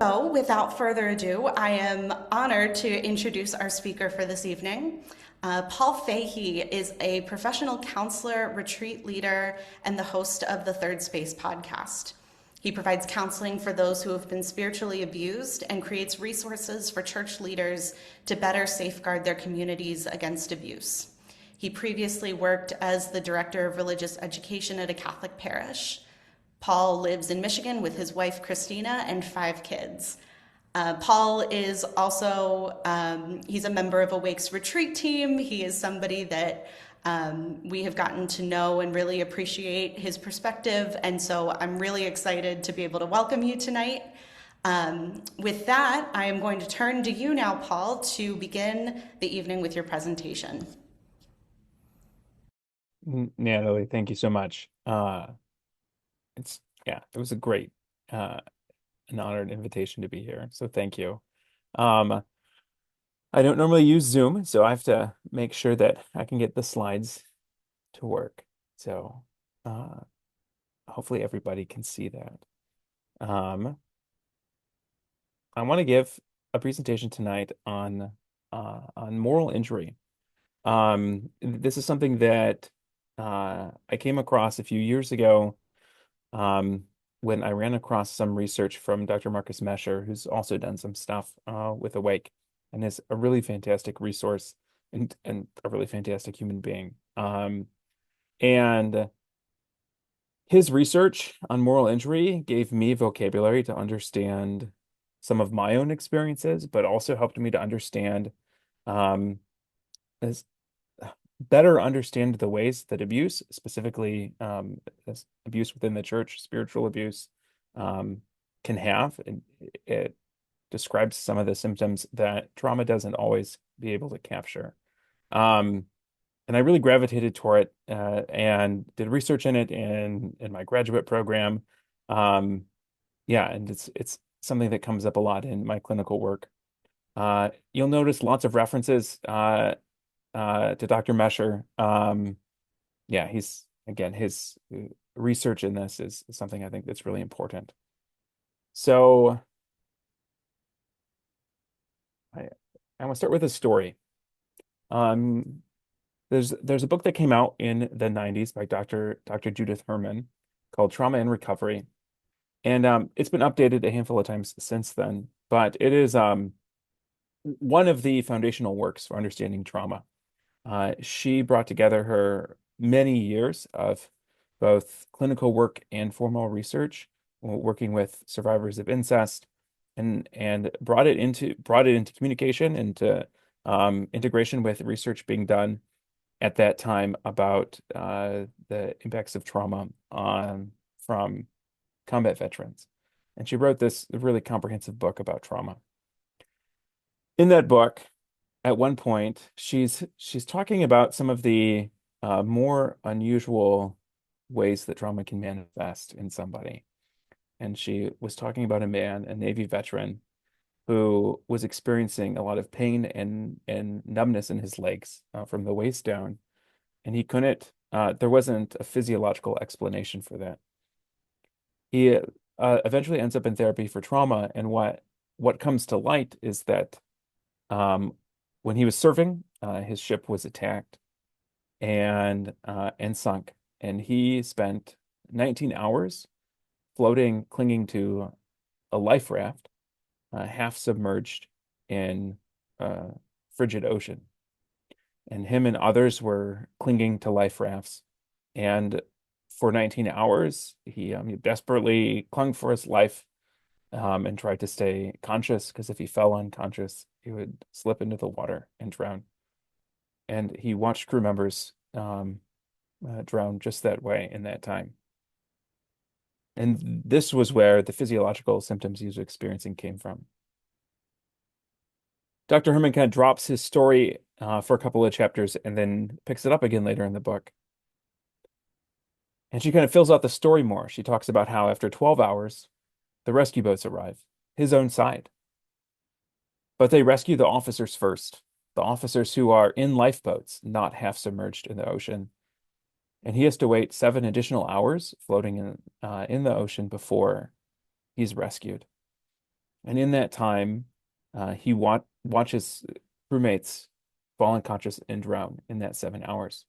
So, without further ado, I am honored to introduce our speaker for this evening. Paul Fahey is a professional counselor, retreat leader, and the host of the Third Space podcast. He provides counseling for those who have been spiritually abused and creates resources for church leaders to better safeguard their communities against abuse. He previously worked as the director of religious education at a Catholic parish. Paul lives in Michigan with his wife, Christina, and 5 kids. Paul is also, he's a member of Awake's retreat team. He is somebody that we have gotten to know and really appreciate his perspective. And so I'm really excited to be able to welcome you tonight. With that, I am going to turn to you now, Paul, to begin the evening with your presentation. Natalie, thank you so much. It was a great, an honored invitation to be here. So thank you. Um, I don't normally use Zoom, so I have to make sure that I can get the slides to work. So, uh, hopefully everybody can see that. Um, I want to give a presentation tonight on moral injury. This is something that I came across a few years ago. Um, when I ran across some research from Dr. Marcus Mesher, who's also done some stuff with Awake, and is a really fantastic resource and a really fantastic human being. And his research on moral injury gave me vocabulary to understand some of my own experiences, but also helped me to understand um, as better understand the ways that abuse, specifically abuse within the church, spiritual abuse, um, can have. And it describes some of the symptoms that trauma doesn't always be able to capture. Um, and I really gravitated toward it and did research in it in my graduate program. Um, yeah, and it's something that comes up a lot in my clinical work. You'll notice lots of references to Dr. Mesher. Yeah, he's again his research in this is something I think that's really important. So I I want to start with a story. Um, there's a book that came out in the 90s by Dr. Judith Herman called Trauma and Recovery. And it's been updated a handful of times since then, but it is one of the foundational works for understanding trauma. She brought together her many years of both clinical work and formal research, working with survivors of incest, and brought it into communication, into integration with research being done at that time about the impacts of trauma from combat veterans. And she wrote this really comprehensive book about trauma. In that book, at one point, she's talking about some of the more unusual ways that trauma can manifest in somebody. And she was talking about a man, a Navy veteran, who was experiencing a lot of pain and numbness in his legs from the waist down, and he couldn't. There wasn't a physiological explanation for that. He eventually ends up in therapy for trauma, and what comes to light is that um, when he was surfing, his ship was attacked and sunk, and he spent 19 hours floating, clinging to a life raft, half submerged in frigid ocean. And him and others were clinging to life rafts, and for 19 hours, he desperately clung for his life and tried to stay conscious because if he fell unconscious, he would slip into the water and drown. And he watched crew members drown just that way in that time. And this was where the physiological symptoms he was experiencing came from. Dr. Herman kind of drops his story for a couple of chapters and then picks it up again later in the book. And she kind of fills out the story more. She talks about how after 12 hours, the rescue boats arrive, his own side. But they rescue the officers first, the officers who are in lifeboats, not half submerged in the ocean. And he has to wait 7 additional hours floating in the ocean before he's rescued. And in that time, he watches crewmates fall unconscious and drown in that 7 hours.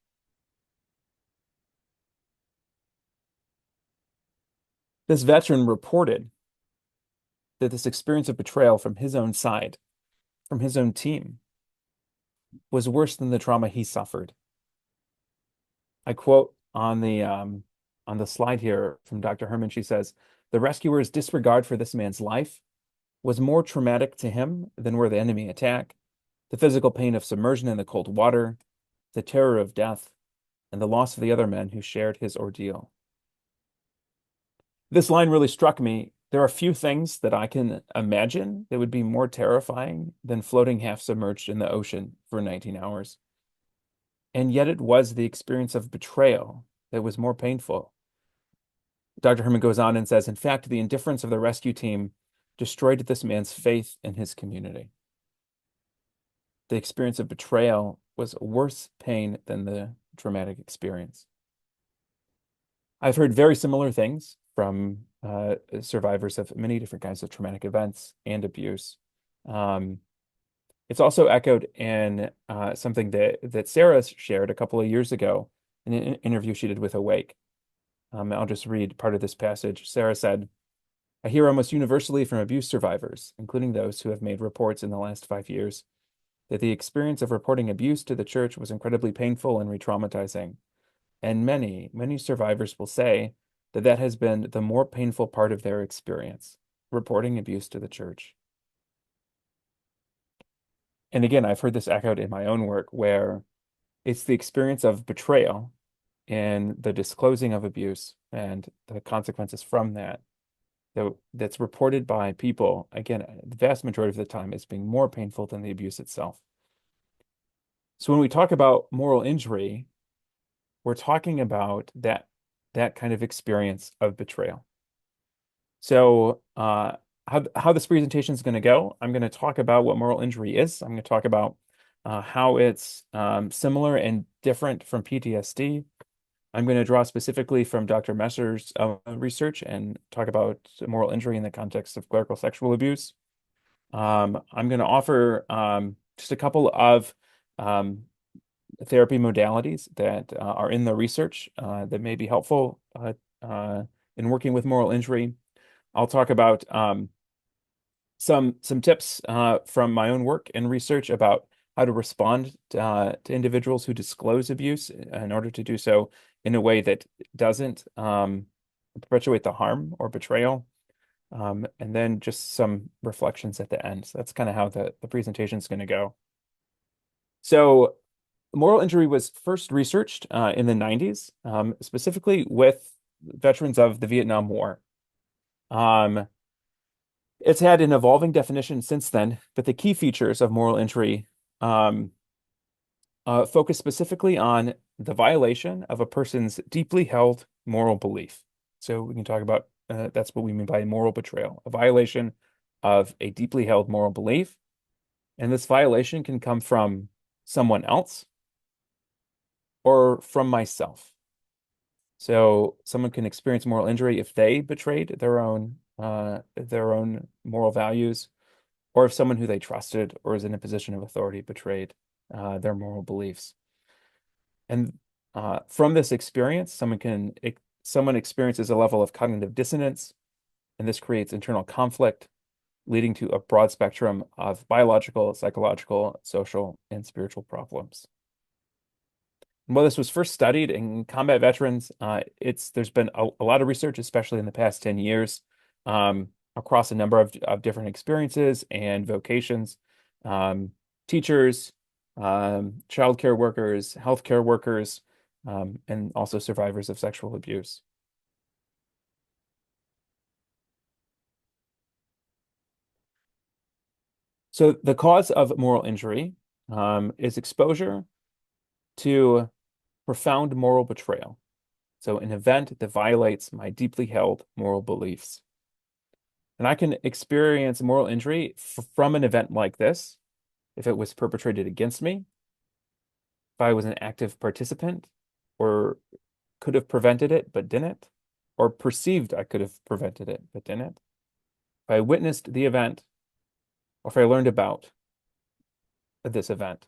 This veteran reported that this experience of betrayal from his own side, from his own team, was worse than the trauma he suffered. I quote on the slide here from Dr. Herman. She says, "The rescuer's disregard for this man's life was more traumatic to him than were the enemy attack, the physical pain of submersion in the cold water, the terror of death, and the loss of the other men who shared his ordeal." This line really struck me. There are few things that I can imagine that would be more terrifying than floating half submerged in the ocean for 19 hours. And yet it was the experience of betrayal that was more painful. Dr. Herman goes on and says, in fact, the indifference of the rescue team destroyed this man's faith in his community. The experience of betrayal was worse pain than the traumatic experience. I've heard very similar things from survivors of many different kinds of traumatic events and abuse. It's also echoed in something that Sarah shared a couple of years ago in an interview she did with Awake. I'll just read part of this passage. Sarah said, "I hear almost universally from abuse survivors, including those who have made reports in the last 5 years, that the experience of reporting abuse to the church was incredibly painful and re-traumatizing. And many, many survivors will say that that has been the more painful part of their experience, reporting abuse to the church." And again, I've heard this echoed in my own work where it's the experience of betrayal and the disclosing of abuse and the consequences from that's reported by people, again, the vast majority of the time is being more painful than the abuse itself. So when we talk about moral injury, we're talking about that kind of experience of betrayal. So how this presentation is going to go, I'm going to talk about what moral injury is. I'm going to talk about how it's similar and different from PTSD. I'm going to draw specifically from Dr. Messer's research and talk about moral injury in the context of clerical sexual abuse. I'm going to offer just a couple of therapy modalities that are in the research that may be helpful in working with moral injury. I'll talk about some tips from my own work and research about how to respond to individuals who disclose abuse in order to do so in a way that doesn't perpetuate the harm or betrayal. And then just some reflections at the end. So that's kind of how the presentation is going to go. So moral injury was first researched in the 90s, specifically with veterans of the Vietnam War. It's had an evolving definition since then, but the key features of moral injury focus specifically on the violation of a person's deeply held moral belief. So we can talk about that's what we mean by moral betrayal, a violation of a deeply held moral belief. And this violation can come from someone else or from myself. So someone can experience moral injury if they betrayed their own moral values, or if someone who they trusted or is in a position of authority betrayed their moral beliefs. And from this experience, someone experiences a level of cognitive dissonance, and this creates internal conflict, leading to a broad spectrum of biological, psychological, social, and spiritual problems. And while this was first studied in combat veterans, there's been a lot of research, especially in the past 10 years, across a number of different experiences and vocations, teachers, childcare workers, healthcare workers, and also survivors of sexual abuse. So the cause of moral injury is exposure to profound moral betrayal. So an event that violates my deeply held moral beliefs. And I can experience moral injury from an event like this if it was perpetrated against me, if I was an active participant or could have prevented it but didn't, or perceived I could have prevented it but didn't. If I witnessed the event or if I learned about this event.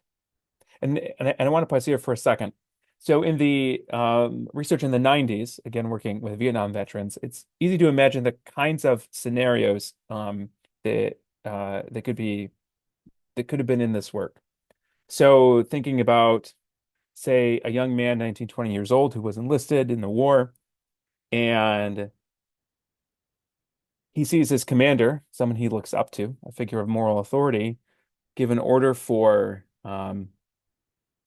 And I want to pause here for a second. So in the research in the 90s, again, working with Vietnam veterans, it's easy to imagine the kinds of scenarios that that could have been in this work. So thinking about, say, a young man, 19, 20 years old, who was enlisted in the war, and he sees his commander, someone he looks up to, a figure of moral authority, give an order for a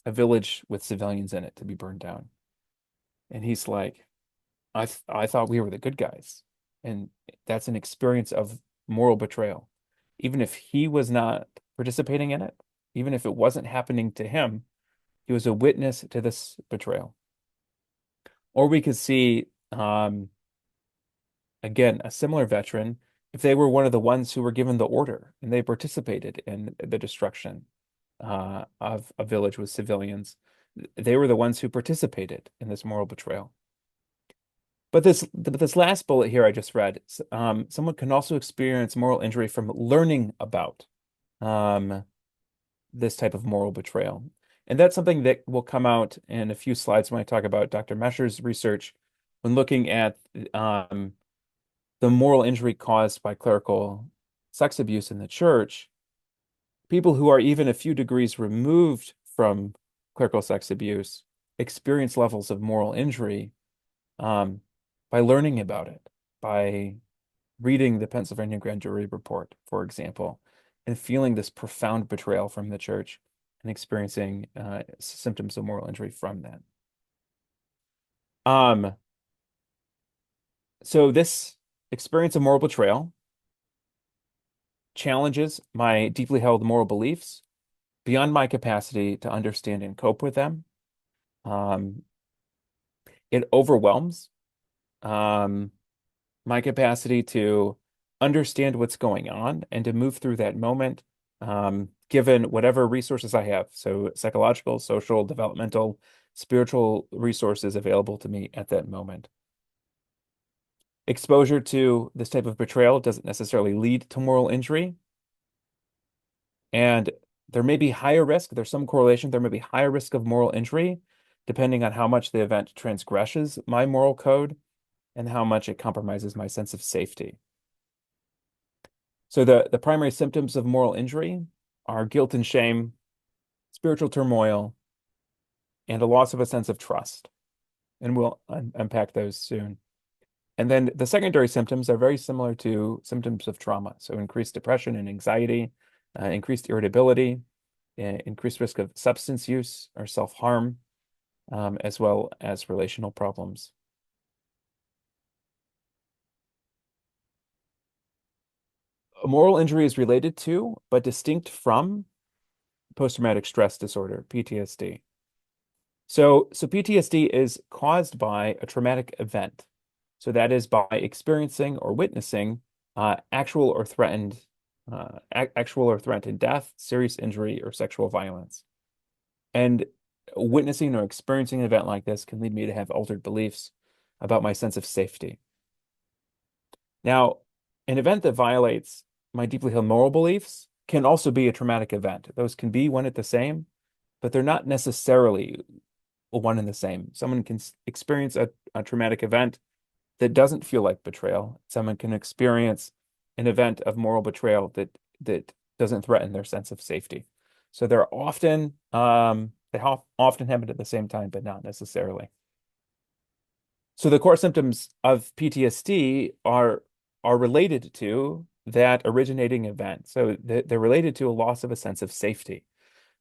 village with civilians in it to be burned down. And he's like, I thought we were the good guys. And that's an experience of moral betrayal. Even if he was not participating in it, even if it wasn't happening to him, he was a witness to this betrayal. Or we could see, again, a similar veteran, if they were one of the ones who were given the order and they participated in the destruction of a village with civilians, they were the ones who participated in this moral betrayal. But this last bullet here I just read, someone can also experience moral injury from learning about um, this type of moral betrayal. And that's something that will come out in a few slides when I talk about Dr. Mescher's research when looking at the moral injury caused by clerical sex abuse in the church. People who are even a few degrees removed from clerical sex abuse experience levels of moral injury um, by learning about it, by reading the Pennsylvania grand jury report, for example, and feeling this profound betrayal from the church and experiencing symptoms of moral injury from that. So this experience of moral betrayal challenges my deeply held moral beliefs beyond my capacity to understand and cope with them. Um, it overwhelms my capacity to understand what's going on and to move through that moment, given whatever resources I have. So psychological, social, developmental, spiritual resources available to me at that moment. Exposure to this type of betrayal doesn't necessarily lead to moral injury. And there may be higher risk, there's some correlation, there may be higher risk of moral injury depending on how much the event transgresses my moral code and how much it compromises my sense of safety. So the primary symptoms of moral injury are guilt and shame, spiritual turmoil, and a loss of a sense of trust. And we'll unpack those soon. And then the secondary symptoms are very similar to symptoms of trauma. So increased depression and anxiety, increased irritability, increased risk of substance use or self-harm, as well as relational problems. A moral injury is related to, but distinct from, post-traumatic stress disorder, PTSD. So PTSD is caused by a traumatic event. So that is by experiencing or witnessing actual or threatened death, serious injury, or sexual violence. And witnessing or experiencing an event like this can lead me to have altered beliefs about my sense of safety. Now, an event that violates my deeply held moral beliefs can also be a traumatic event. Those can be one and the same, but they're not necessarily one and the same. Someone can experience a traumatic event that doesn't feel like betrayal. Someone can experience an event of moral betrayal that doesn't threaten their sense of safety. So they're often often happen at the same time, but not necessarily. So the core symptoms of PTSD are related to that originating event. So they're related to a loss of a sense of safety.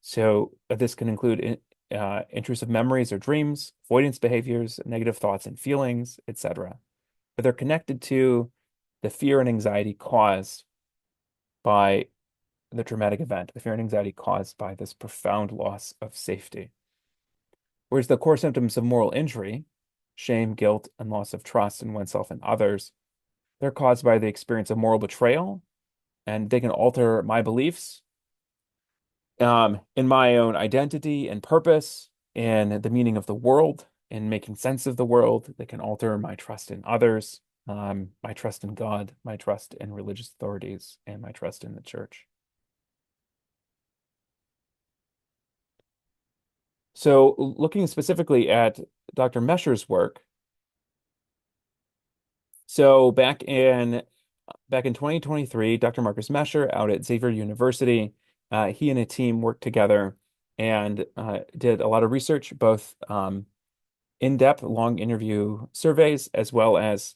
So this can include intrusive memories or dreams, avoidance behaviors, negative thoughts and feelings, etc. But they're connected to the fear and anxiety caused by the traumatic event, the fear and anxiety caused by this profound loss of safety. Whereas the core symptoms of moral injury, shame, guilt, and loss of trust in oneself and others, they're caused by the experience of moral betrayal, and they can alter my beliefs in my own identity and purpose, in the meaning of the world, in making sense of the world. They can alter my trust in others, my trust in God, my trust in religious authorities, and my trust in the church. So looking specifically at Dr. Mesher's work, so back in 2023, Dr. Marcus Mesher out at Xavier University, he and a team worked together and did a lot of research, both in-depth long interview surveys as well as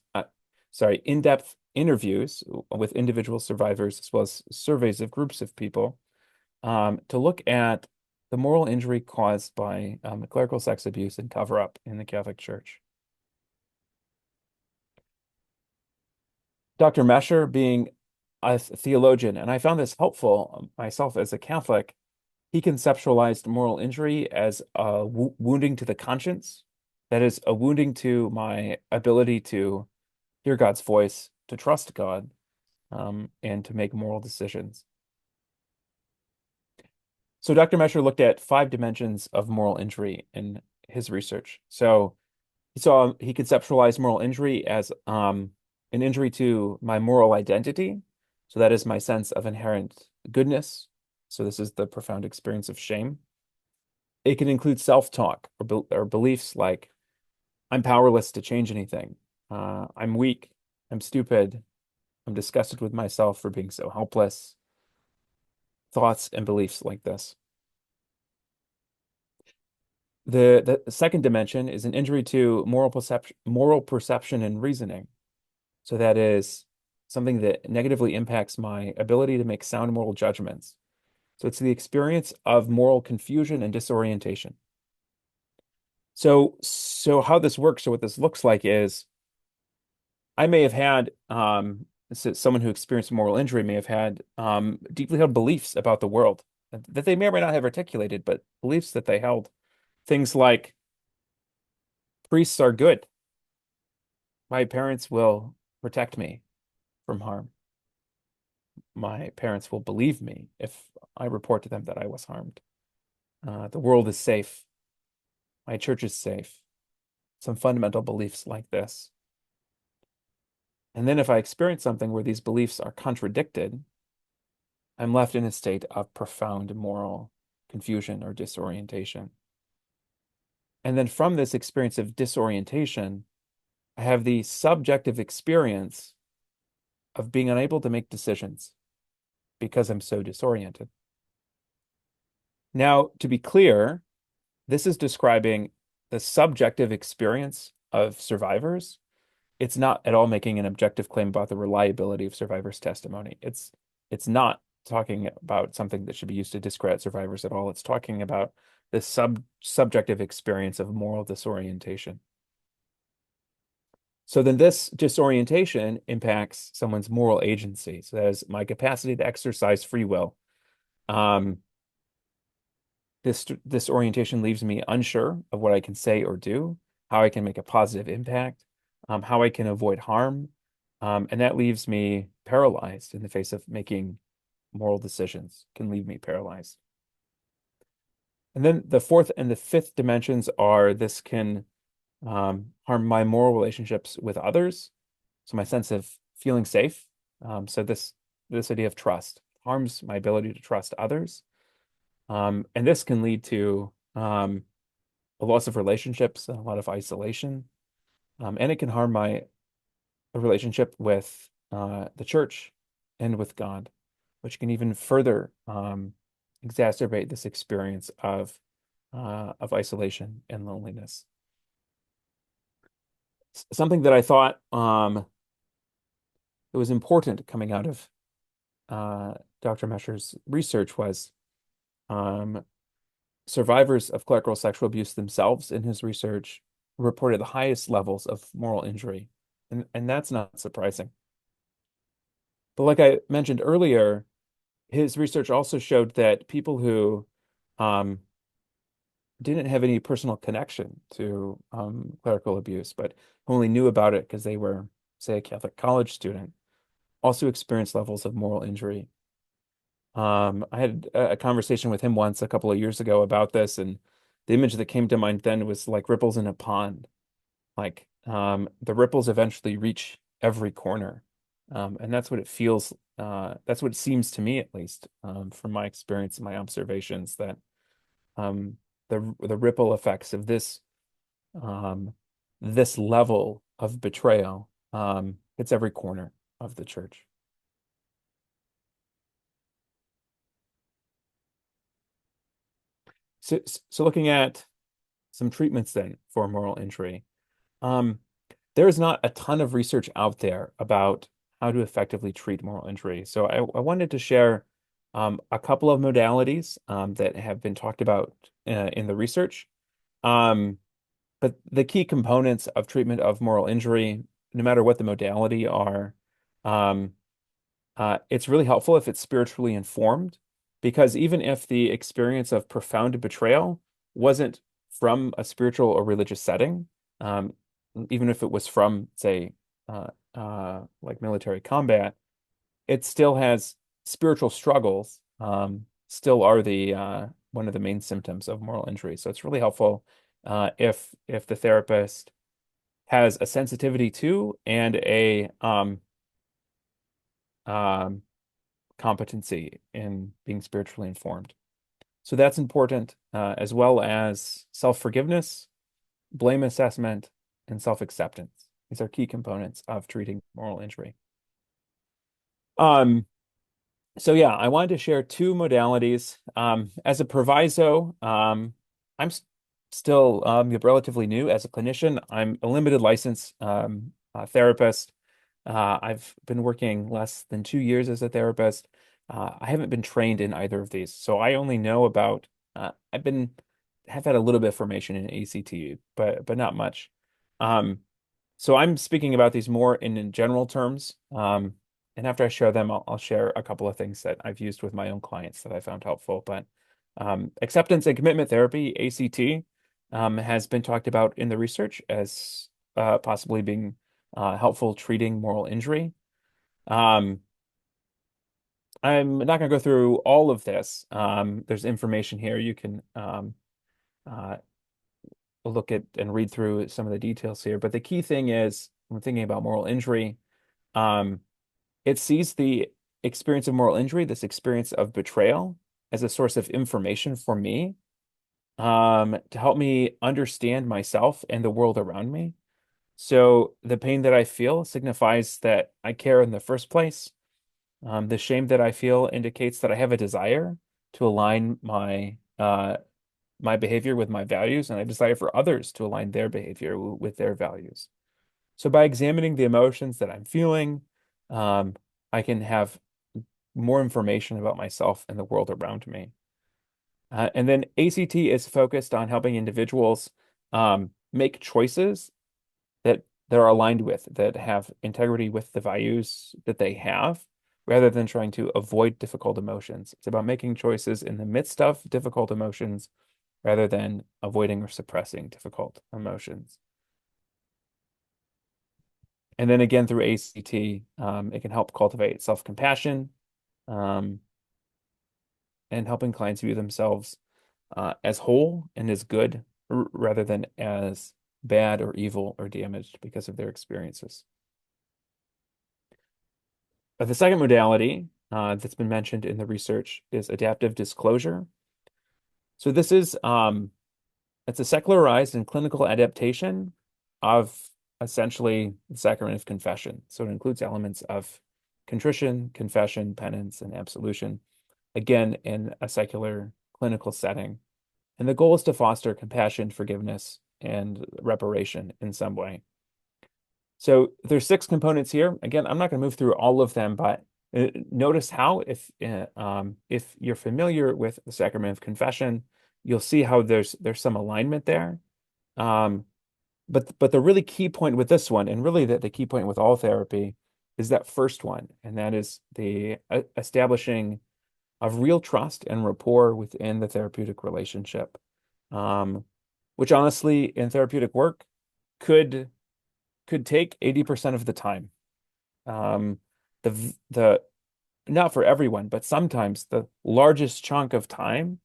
in-depth interviews with individual survivors as well as surveys of groups of people to look at the moral injury caused by clerical sex abuse and cover-up in the Catholic Church. Dr. Mesher being a theologian, and I found this helpful myself as a Catholic, he conceptualized moral injury as a wounding to the conscience, that is, a wounding to my ability to hear God's voice, to trust God, and to make moral decisions. So Dr. Mesher looked at 5 dimensions of moral injury in his research. So he conceptualized moral injury as an injury to my moral identity. So that is my sense of inherent goodness. So this is the profound experience of shame. It can include self-talk or beliefs like I'm powerless to change anything. I'm weak. I'm stupid. I'm disgusted with myself for being so helpless. Thoughts and beliefs like this. The second dimension is an injury to moral perception and reasoning. So that is something that negatively impacts my ability to make sound moral judgments. So it's the experience of moral confusion and disorientation. So how this works, or what this looks like is I may have had someone who experienced moral injury may have had deeply held beliefs about the world that they may or may not have articulated, but beliefs that they held. Things like priests are good. My parents will protect me from harm. My parents will believe me if I report to them that I was harmed. The world is safe. My church is safe. Some fundamental beliefs like this. And then if I experience something where these beliefs are contradicted, I'm left in a state of profound moral confusion or disorientation. And then from this experience of disorientation, I have the subjective experience of being unable to make decisions because I'm so disoriented. Now, to be clear, this is describing the subjective experience of survivors. It's not at all making an objective claim about the reliability of survivors' testimony. It's not talking about something that should be used to discredit survivors at all. It's talking about the subjective experience of moral disorientation. So then this disorientation impacts someone's moral agency. So that is my capacity to exercise free will. This orientation leaves me unsure of what I can say or do, how I can make a positive impact, how I can avoid harm, and that leaves me paralyzed in the face of making moral decisions, can leave me paralyzed. And then the fourth and the fifth dimensions are this can harm my moral relationships with others. So my sense of feeling safe. So this idea of trust harms my ability to trust others. And this can lead to a loss of relationships, a lot of isolation. And it can harm my relationship with the church and with God, which can even further exacerbate this experience of isolation and loneliness. Something that I thought it was important coming out of Dr. Mesher's research was survivors of clerical sexual abuse themselves in his research reported the highest levels of moral injury. And that's not surprising. But like I mentioned earlier, his research also showed that people who didn't have any personal connection to clerical abuse, but only knew about it because they were, say, a Catholic college student, also experienced levels of moral injury. I had a conversation with him once a couple of years ago about this, and the image that came to mind then was like ripples in a pond. Like the ripples eventually reach every corner. And that's what it feels, that's what it seems to me, at least, from my experience and my observations, that the ripple effects of um, this level of betrayal hits every corner of the church. So looking at some treatments then for moral injury. Um, there is not a ton of research out there about how to effectively treat moral injury. So I wanted to share a couple of modalities that have been talked about in the research. Um, but the key components of treatment of moral injury, no matter what the modality are, um, it's really helpful if it's spiritually informed, because even if the experience of profound betrayal wasn't from a spiritual or religious setting, um, even if it was from, say, like military combat, it still has spiritual struggles, still are the one of the main symptoms of moral injury. So it's really helpful if the therapist has a sensitivity to and a um, competency in being spiritually informed. So that's important, as well as self-forgiveness, blame assessment, and self-acceptance. These are key components of treating moral injury. Um, so yeah, I wanted to share two modalities. As a proviso, I'm still relatively new as a clinician. I'm a limited license therapist. I've been working less than 2 years as a therapist. I haven't been trained in either of these, so I only know about. Have had a little bit of formation in ACT, but not much. Um, so I'm speaking about these more in general terms. And after I share them, I'll share a couple of things that I've used with my own clients that I found helpful. But acceptance and commitment therapy, ACT, has been talked about in the research as possibly being helpful treating moral injury. Um, I'm not going to go through all of this. There's information here. You can uh, look at and read through some of the details here. But the key thing is, when thinking about moral injury, um, it sees the experience of moral injury, this experience of betrayal, as a source of information for me, to help me understand myself and the world around me. So the pain that I feel signifies that I care in the first place. The shame that I feel indicates that I have a desire to align my behavior with my values, and I desire for others to align their behavior with their values. So by examining the emotions that I'm feeling, um, I can have more information about myself and the world around me. And then ACT is focused on helping individuals make choices that are aligned with, that have integrity with the values that they have, rather than trying to avoid difficult emotions. It's about making choices in the midst of difficult emotions rather than avoiding or suppressing difficult emotions. And then again, through ACT, it can help cultivate self-compassion, um, and helping clients view themselves as whole and as good rather than as bad or evil or damaged because of their experiences. But the second modality that's been mentioned in the research is adaptive disclosure. So this is it's a secularized and clinical adaptation of essentially the sacrament of confession. So it includes elements of contrition, confession, penance, and absolution, again, in a secular clinical setting. And the goal is to foster compassion, forgiveness, and reparation in some way. So there's 6 components here. Again, I'm not going to move through all of them, but notice how if you're familiar with the sacrament of confession, you'll see how there's some alignment there. Um, but the really key point with this one, and really the key point with all therapy, is that first one, and that is the establishing of real trust and rapport within the therapeutic relationship, which honestly in therapeutic work could take 80% of the time. Um, the not for everyone, but sometimes the largest chunk of time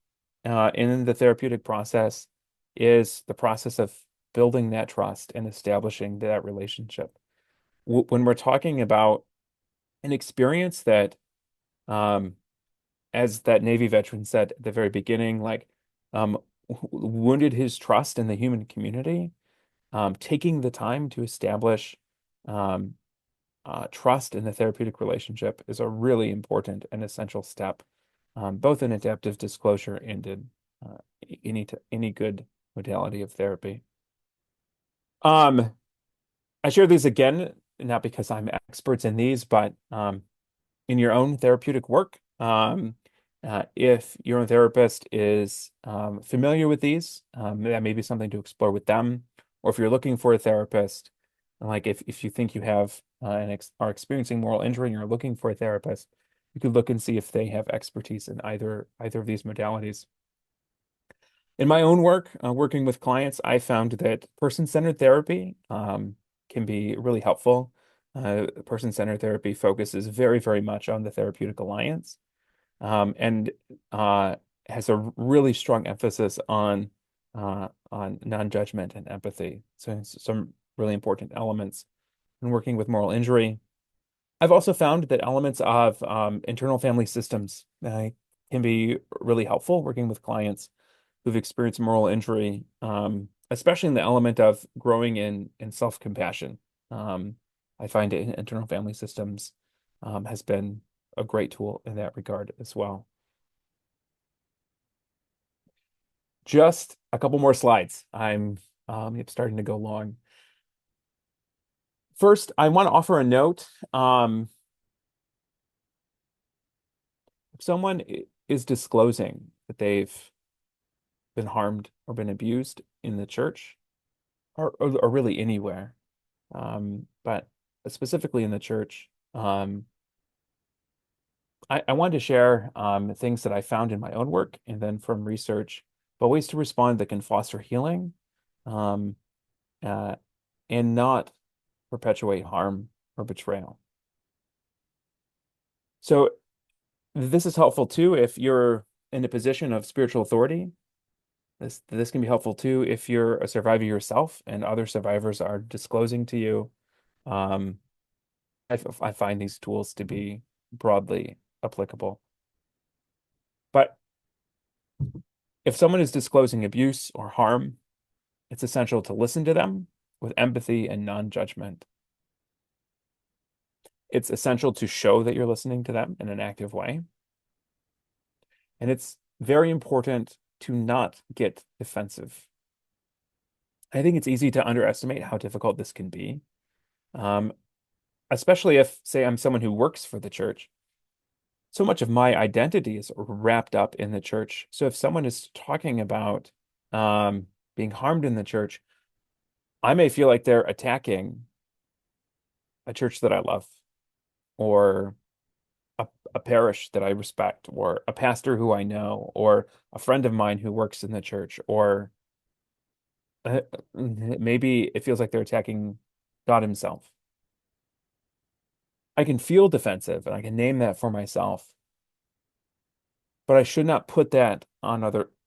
in the therapeutic process is the process of building that trust and establishing that relationship. When we're talking about an experience that, um, as that Navy veteran said at the very beginning, like wounded his trust in the human community, taking the time to establish um, trust in the therapeutic relationship is a really important and essential step, both in adaptive disclosure and in any good modality of therapy. Um, I share these again, not because I'm experts in these, but in your own therapeutic work. If your own therapist is familiar with these, that may be something to explore with them. Or if you're looking for a therapist, like if you think you have are experiencing moral injury and you're looking for a therapist, you could look and see if they have expertise in either of these modalities. In my own work, working with clients, I found that person-centered therapy can be really helpful. Person-centered therapy focuses very, very much on the therapeutic alliance, and has a really strong emphasis on non-judgment and empathy. So it's some really important elements in working with moral injury. I've also found that elements of internal family systems can be really helpful working with clients who've experienced moral injury, especially in the element of growing in self-compassion. I find internal family systems has been a great tool in that regard as well. Just a couple more slides. I'm starting to go long. First, I want to offer a note. If someone is disclosing that they've been harmed or been abused in the church, or really anywhere, but specifically in the church, I wanted to share things that I found in my own work and then from research, but ways to respond that can foster healing, um, uh, and not perpetuate harm or betrayal. So this is helpful too if you're in a position of spiritual authority. This can be helpful too if you're a survivor yourself and other survivors are disclosing to you. Um, I find these tools to be broadly applicable. But if someone is disclosing abuse or harm, it's essential to listen to them with empathy and non-judgment. It's essential to show that you're listening to them in an active way. And it's very important to not get defensive. I think it's easy to underestimate how difficult this can be, um, especially if, say, I'm someone who works for the church. So much of my identity is wrapped up in the church. So if someone is talking about being harmed in the church, I may feel like they're attacking a church that I love, or a parish that I respect, or a pastor who I know, or a friend of mine who works in the church, or maybe it feels like they're attacking God himself. I can feel defensive and I can name that for myself, but I should not put that on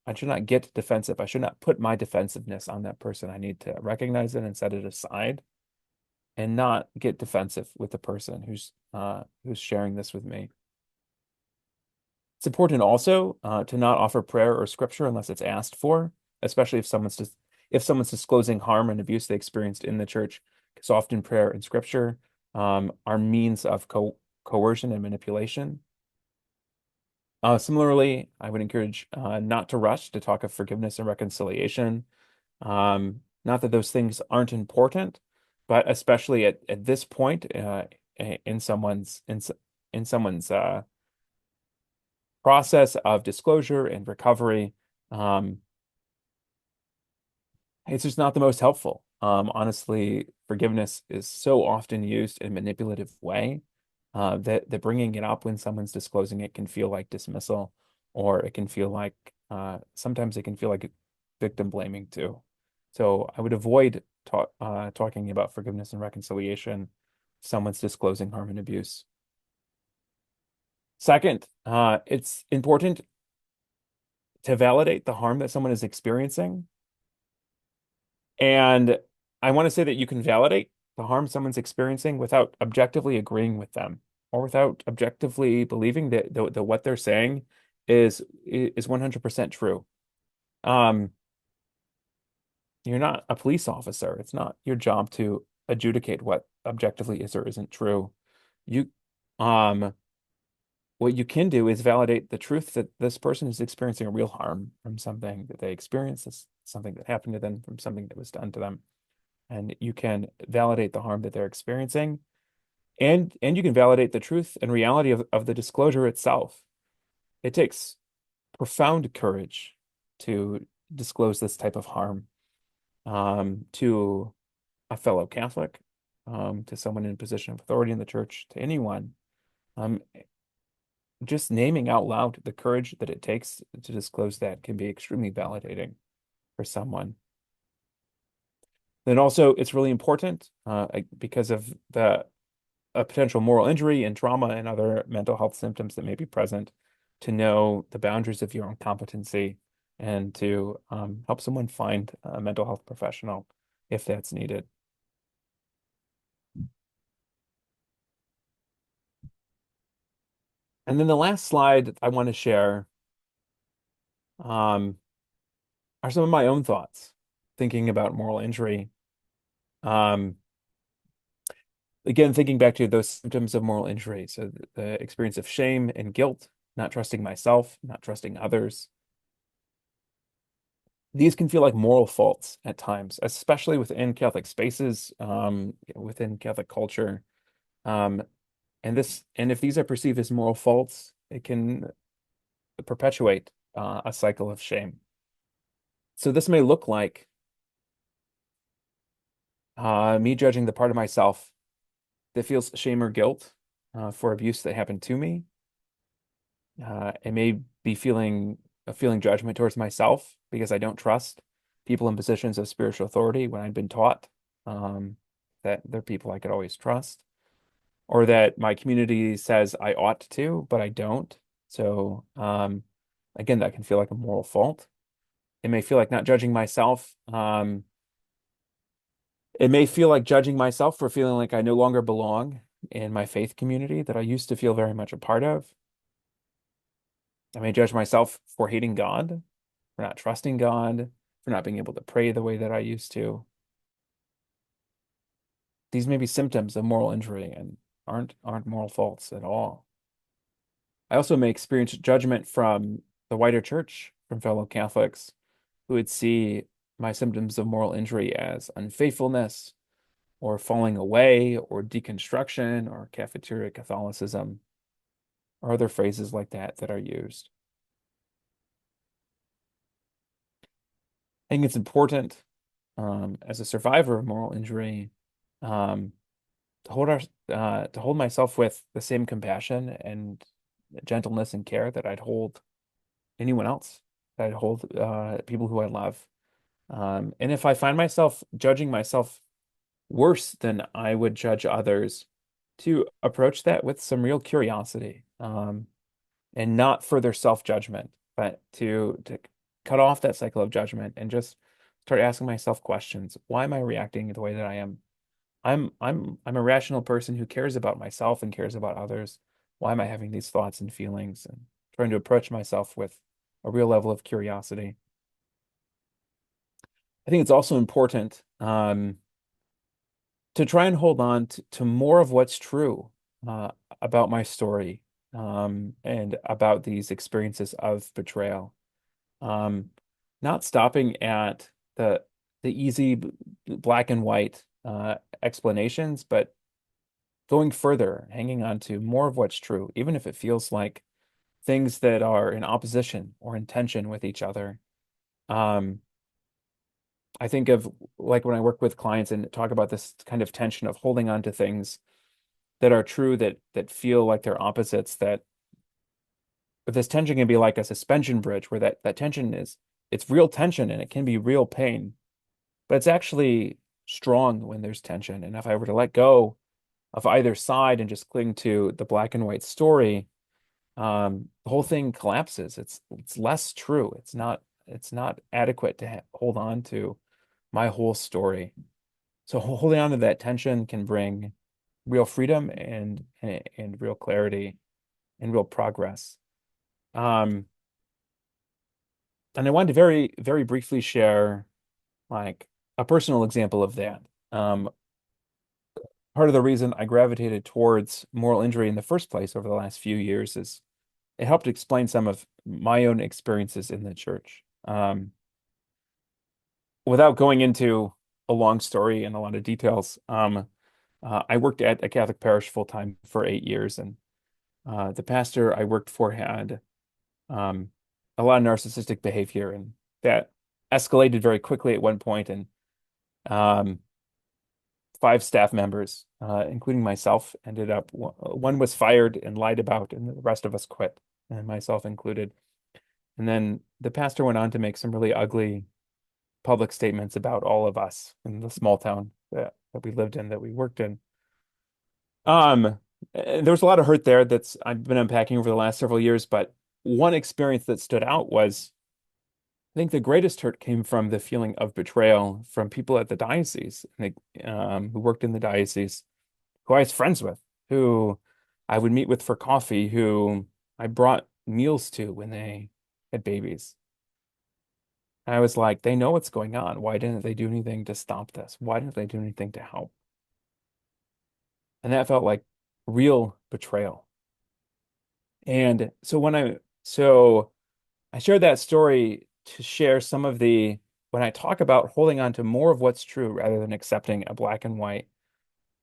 I should not get defensive. I should not put my defensiveness on that person. I need to recognize it and set it aside and not get defensive with the person who's sharing this with me. It's important also to not offer prayer or scripture unless it's asked for, especially if someone's disclosing harm and abuse they experienced in the church, because often prayer and scripture are means of coercion and manipulation. Similarly, I would encourage not to rush to talk of forgiveness and reconciliation. Not that those things aren't important, but especially at this point in someone's process of disclosure and recovery, it's just not the most helpful. Honestly, forgiveness is so often used in a manipulative way that bringing it up when someone's disclosing it can feel like dismissal, or it can feel like sometimes it can feel like victim blaming too. So I would avoid talking about forgiveness and reconciliation if someone's disclosing harm and abuse. Second, it's important to validate the harm that someone is experiencing. And I want to say that you can validate the harm someone's experiencing without objectively agreeing with them, or without objectively believing that what they're saying is 100% true. Um, you're not a police officer. It's not your job to adjudicate what objectively is or isn't true. You, um, what you can do is validate the truth that this person is experiencing a real harm from something that they experienced, something that happened to them, from something that was done to them. And you can validate the harm that they're experiencing, and you can validate the truth and reality of the disclosure itself. It takes profound courage to disclose this type of harm to a fellow Catholic, to someone in a position of authority in the church, to anyone. Um, just naming out loud the courage that it takes to disclose that can be extremely validating for someone. Then also, it's really important because of the potential moral injury and trauma and other mental health symptoms that may be present, to know the boundaries of your own competency and to help someone find a mental health professional if that's needed. And then the last slide I want to share um, are some of my own thoughts thinking about moral injury. Um, again, thinking back to those symptoms of moral injury. So the experience of shame and guilt, not trusting myself, not trusting others. These can feel like moral faults at times, especially within Catholic spaces, within Catholic culture. Um, and if these are perceived as moral faults, it can perpetuate a cycle of shame. So this may look like me judging the part of myself that feels shame or guilt for abuse that happened to me. It may be feeling judgment towards myself because I don't trust people in positions of spiritual authority when I've been taught that they're people I could always trust, or that my community says I ought to, but I don't. So again, that can feel like a moral fault. It may feel like not judging myself. It may feel like judging myself for feeling like I no longer belong in my faith community that I used to feel very much a part of. I may judge myself for hating God, for not trusting God, for not being able to pray the way that I used to. These may be symptoms of moral injury and aren't moral faults at all. I also may experience judgment from the wider church, from fellow Catholics, who would see my symptoms of moral injury as unfaithfulness, or falling away, or deconstruction, or cafeteria Catholicism, or other phrases like that that are used. I think it's important as a survivor of moral injury um, to hold myself with the same compassion and gentleness and care that I'd hold anyone else, that I'd hold people who I love. And if I find myself judging myself worse than I would judge others, to approach that with some real curiosity, and not further self-judgment, but to cut off that cycle of judgment and just start asking myself questions. Why am I reacting the way that I am? I'm a rational person who cares about myself and cares about others. Why am I having these thoughts and feelings? And trying to approach myself with a real level of curiosity. I think it's also important to try and hold on to more of what's true uh, about my story, and about these experiences of betrayal. Um, Not stopping at the easy black and white explanations, but going further, hanging on to more of what's true, even if it feels like things that are in opposition or in tension with each other. Um, I think of, like, when I work with clients and talk about this kind of tension of holding on to things that are true, that feel like they're opposites, that this tension can be like a suspension bridge where that tension it's real tension and it can be real pain, but it's actually strong when there's tension. And if I were to let go of either side and just cling to the black and white story, the whole thing collapses. It's less true. It's not adequate to hold on to my whole story. So holding on to that tension can bring real freedom and real clarity and real progress. Um, And I wanted to very, very briefly share like a personal example of that. Um, Part of the reason I gravitated towards moral injury in the first place over the last few years is it helped explain some of my own experiences in the church. Without going into a long story and a lot of details, I worked at a Catholic parish full time for 8 years, and the pastor I worked for had um, a lot of narcissistic behavior, and that escalated very quickly at one point, and um, five staff members, including myself, ended up one was fired and lied about, and the rest of us quit, and myself included. And then the pastor went on to make some really ugly public statements about all of us in the small town that we lived in, that we worked in. There was a lot of hurt there that's I've been unpacking over the last several years, but one experience that stood out was I think the greatest hurt came from the feeling of betrayal from people at the diocese, who worked in the diocese, who I was friends with, who I would meet with for coffee, who I brought meals to when they had babies. I was like, they know what's going on. Why didn't they do anything to stop this? Why didn't they do anything to help? And that felt like real betrayal. And so I shared that story to share some of when I talk about holding on to more of what's true rather than accepting a black and white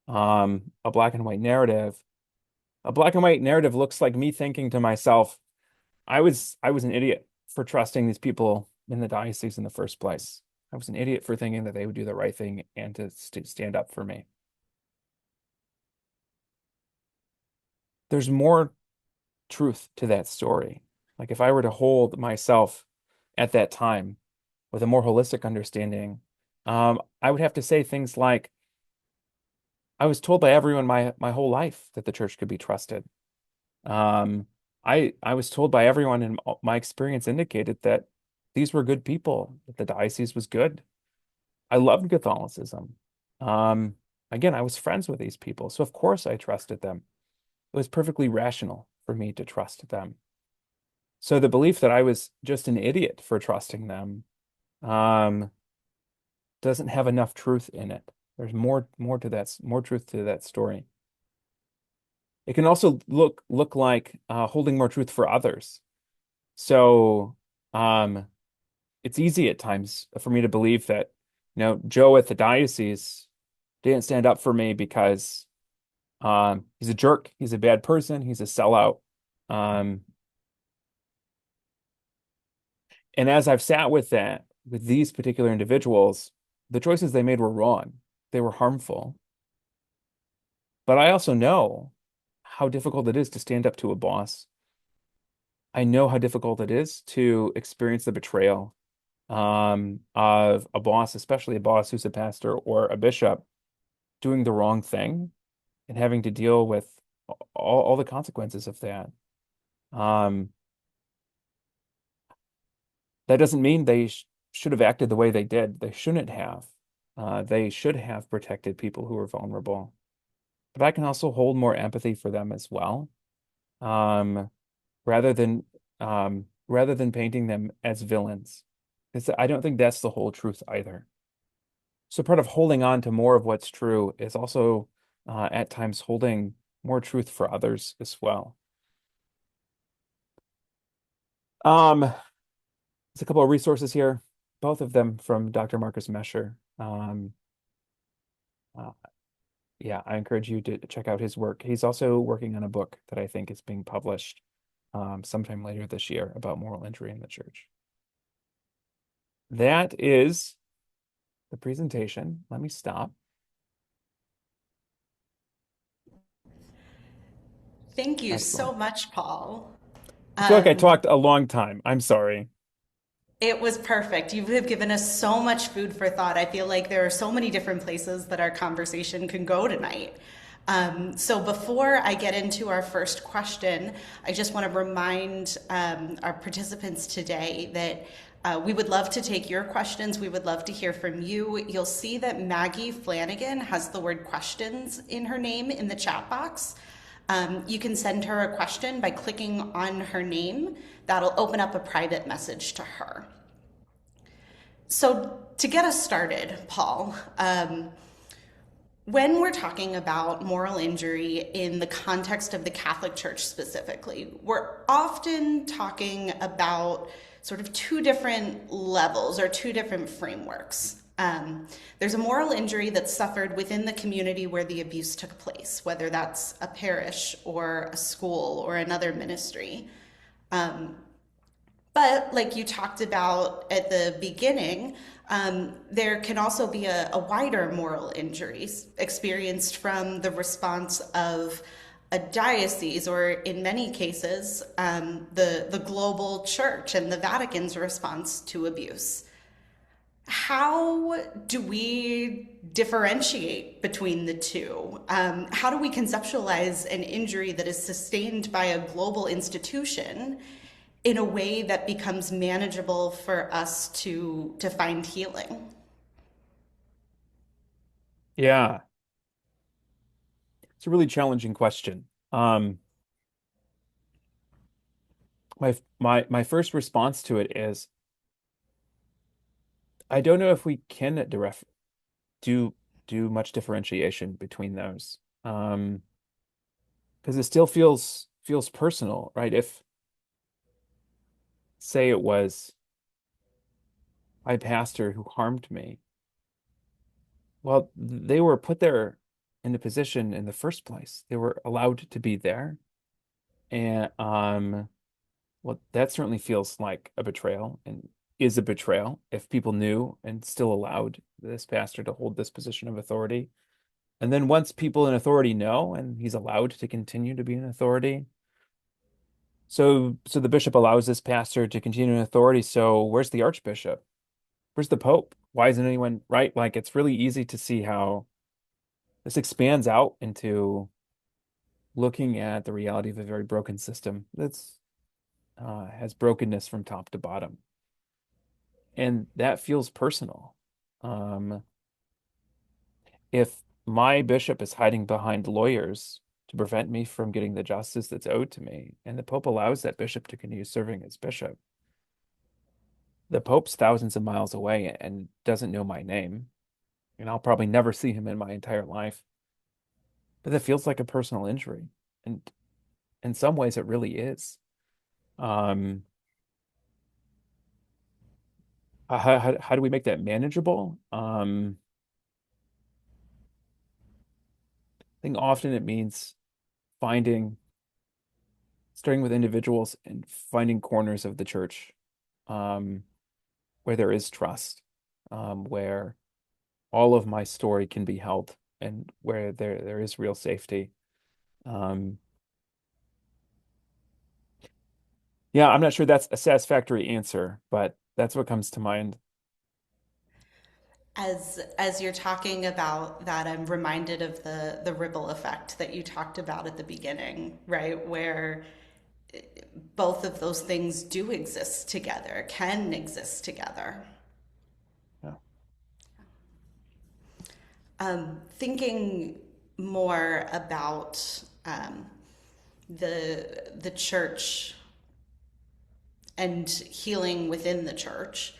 narrative. A black and white narrative looks like me thinking to myself, I was an idiot for trusting these people in the diocese in the first place. I was an idiot for thinking that they would do the right thing and to stand up for me. There's more truth to that story. Like if I were to hold myself at that time with a more holistic understanding, I would have to say things like, I was told by everyone my whole life that the church could be trusted. Um, I was told by everyone, and my experience indicated that these were good people, that the diocese was good. I loved Catholicism. Um, Again, I was friends with these people, so of course I trusted them. It was perfectly rational for me to trust them. So the belief that I was just an idiot for trusting them um, doesn't have enough truth in it. There's more to that, more truth to that story. It can also look like holding more truth for others. So um, it's easy at times for me to believe that, Joe at the diocese didn't stand up for me because he's a jerk, he's a bad person, he's a sellout. Um, and as I've sat with these particular individuals, the choices they made were wrong. They were harmful. But I also know how difficult it is to stand up to a boss. I know how difficult it is to experience the betrayal of a boss, especially a boss who's a pastor or a bishop, doing the wrong thing and having to deal with all the consequences of that. Um, that doesn't mean they should have acted the way they did. They shouldn't have. They should have protected people who are vulnerable. But I can also hold more empathy for them as well, um, rather than rather than painting them as villains. I don't think that's the whole truth either. So part of holding on to more of what's true is also at times holding more truth for others as well. There's a couple of resources here, both of them from Dr. Marcus Mesher. Uh, yeah, I encourage you to check out his work. He's also working on a book that I think is being published sometime later this year about moral injury in the church. That is the presentation. Let me stop. Thank you so Excellent. much, Paul. I feel like I Um, talked a long time. I'm sorry. It was perfect. You have given us so much food for thought. I feel like there are so many different places that our conversation can go tonight. So before I get into our first question, I just want to remind our participants today that we would love to take your questions. We would love to hear from you. You'll see that Maggie Flanagan has the word questions in her name in the chat box. You can send her a question by clicking on her name. That'll open up a private message to her. So, to get us started, Paul, when we're talking about moral injury in the context of the Catholic Church specifically, we're often talking about sort of two different levels or two different frameworks. There's a moral injury that's suffered within the community where the abuse took place, whether that's a parish or a school or another ministry. But like you talked about at the beginning, there can also be a wider moral injury experienced from the response of a diocese, or in many cases, the global church and the Vatican's response to abuse. How do we differentiate between the two? How do we conceptualize an injury that is sustained by a global institution in a way that becomes manageable for us to find healing? Yeah, it's a really challenging question. My first response to it is I don't know if we can do do much differentiation between those. Because it still feels personal, right? If say it was my pastor who harmed me, well, they were put there in a position in the first place. They were allowed to be there. And well, that certainly feels like a betrayal and is a betrayal if people knew and still allowed this pastor to hold this position of authority. And then once people in authority know and he's allowed to continue to be in authority, so the bishop allows this pastor to continue in authority. So where's the archbishop? Where's the pope? Why isn't anyone right? Like it's really easy to see how this expands out into looking at the reality of a very broken system that's has brokenness from top to bottom. And that feels personal. Um, if my bishop is hiding behind lawyers to prevent me from getting the justice that's owed to me, and the Pope allows that bishop to continue serving as bishop, the Pope's thousands of miles away and doesn't know my name, and I'll probably never see him in my entire life. But that feels like a personal injury. And in some ways, it really is. Um, how do we make that manageable? I think often it means finding, starting with individuals and finding corners of the church um, where there is trust, where all of my story can be held and where there is real safety. Um, yeah, I'm not sure that's a satisfactory answer, but that's what comes to mind. As you're talking about that, I'm reminded of the ripple effect that you talked about at the beginning, right? Where both of those things do exist together, can exist together. Yeah. Thinking more about the church and healing within the church.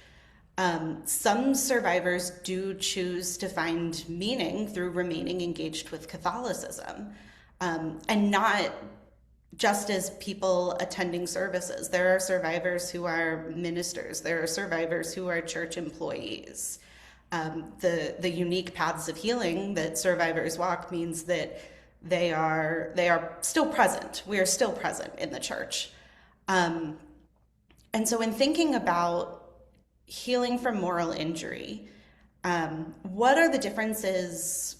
Some survivors do choose to find meaning through remaining engaged with Catholicism, and not just as people attending services. There are survivors who are ministers. There are survivors who are church employees. The unique paths of healing that survivors walk means that they are still present. We are still present in the church. And so, in thinking about healing from moral injury, what are the differences